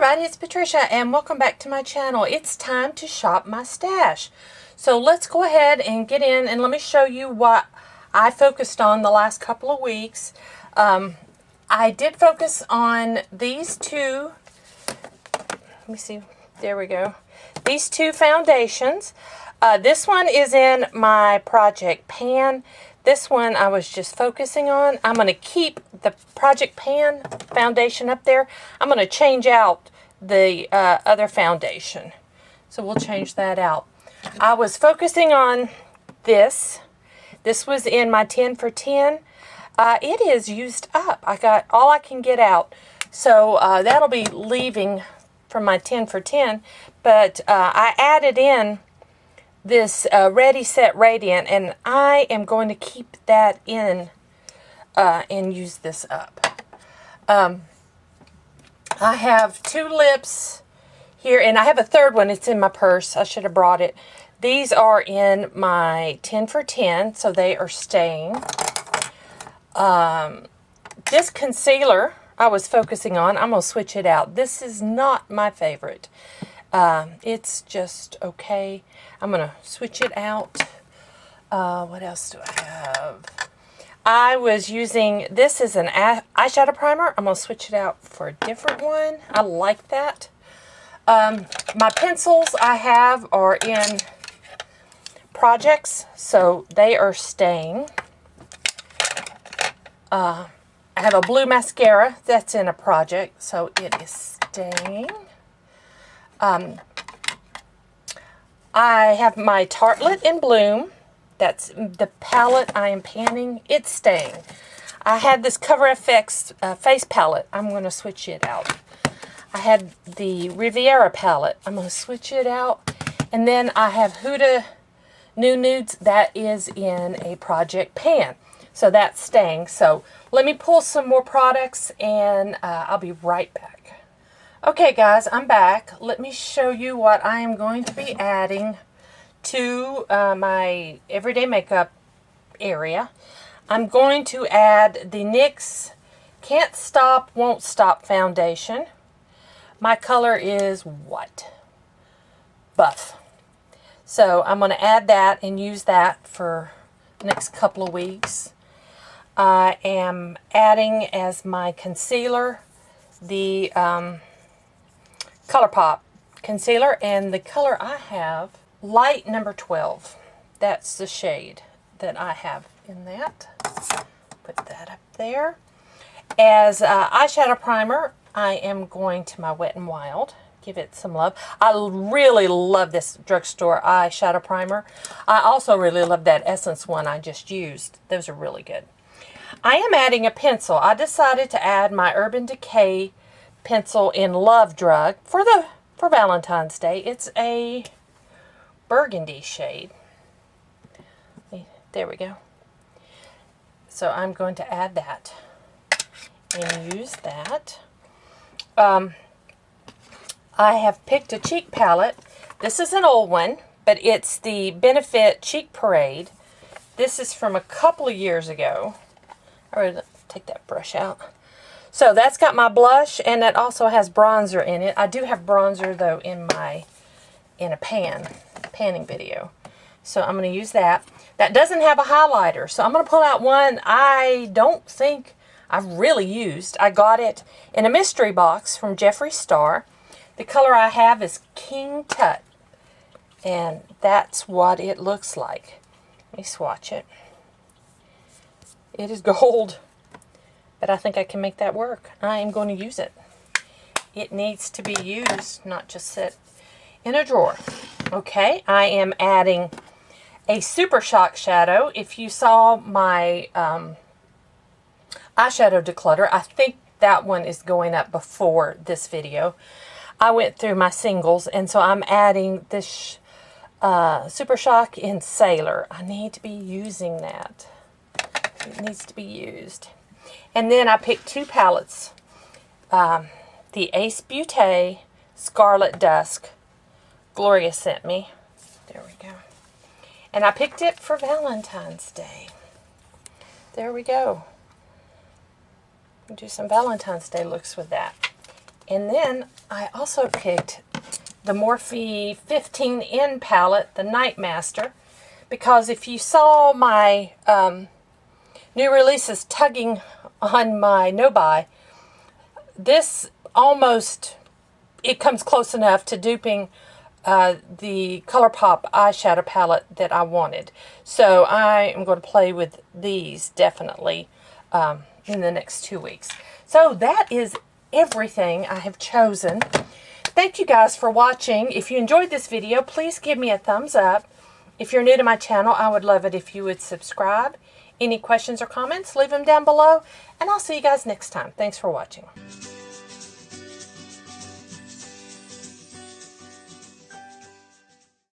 everybody, it's Patricia and welcome back to my channel. It's time to shop my stash. So let's go ahead and get in and let me show you what I focused on the last couple of weeks. I did focus on these two, let me see, there we go. These two foundations. This one is in my Project Pan. This one I was just focusing on. I'm going to keep the Project Pan foundation up there. I'm going to change out the other foundation. So we'll change that out. I was focusing on this. This was in my 10 for 10. It is used up. I got all I can get out. So that'll be leaving from my 10 for 10. But I added in this Ready Set Radiant, and I am going to keep that in and use this up. I have two lips here, and I have a third one. It's in my purse. I should have brought it. These are in my 10 for 10, so they are staying. This concealer I was focusing on, I'm going to switch it out. This is not my favorite. It's just okay. I'm going to switch it out. What else do I have? I was using, this is an eyeshadow primer. I'm going to switch it out for a different one. I like that. My pencils I have are in Projects, so they are staying. I have a blue mascara that's in a Project, so it is staying. I have my Tartelette in Bloom. That's the palette I am panning. It's staying. I had this CoverFX face palette. I'm going to switch it out. I had the Riviera palette. I'm going to switch it out. And then I have Huda New Nudes. That is in a Project Pan. So that's staying. So let me pull some more products and I'll be right back. Okay guys, I'm back. Let me show you what I am going to be adding to my everyday makeup area. I'm going to add the NYX Can't Stop, Won't Stop foundation. My color is what? Buff. So I'm going to add that and use that for the next couple of weeks. I am adding as my concealer the Colourpop concealer, and the color I have, light number 12. That's the shade that I have in that. Put that up there. As eyeshadow primer, I am going to my Wet n Wild. Give it some love. I really love this drugstore eyeshadow primer. I also really love that Essence one I just used. Those are really good. I am adding a pencil. I decided to add my Urban Decay pencil in Love Drug for Valentine's Day. It's a burgundy shade. There we go. So I'm going to add that and use that. I have picked a cheek palette. This is an old one, but it's the Benefit Cheek Parade. This is from a couple of years ago. I would take that brush out. So that's got my blush, and that also has bronzer in it. I do have bronzer though in a panning video. So I'm going to use that. That doesn't have a highlighter, so I'm going to pull out one I don't think I've really used. I got it in a mystery box from Jeffree Star. The color I have is King Tut, and that's what it looks like. Let me swatch it. It is gold. But I think I can make that work. I am going to use it. It needs to be used, not just sit in a drawer. Okay, I am adding a Super Shock shadow. If you saw my eyeshadow declutter, I think that one is going up before this video. I went through my singles, and so I'm adding this Super Shock in Sailor. I need to be using that. It needs to be used. And then I picked two palettes. The Ace Beauté Scarlet Dusk. Gloria sent me. There we go. And I picked it for Valentine's Day. There we go. Do some Valentine's Day looks with that. And then I also picked the Morphe 15N palette, the Night Master, because if you saw my new releases tugging on my no-buy, this almost, it comes close enough to duping the Colourpop eyeshadow palette that I wanted. So I am going to play with these definitely in the next 2 weeks. So that is everything I have chosen. Thank you guys for watching. If you enjoyed this video, please give me a thumbs up. If you're new to my channel, I would love it if you would subscribe. Any questions or comments, leave them down below, and I'll see you guys next time. Thanks for watching.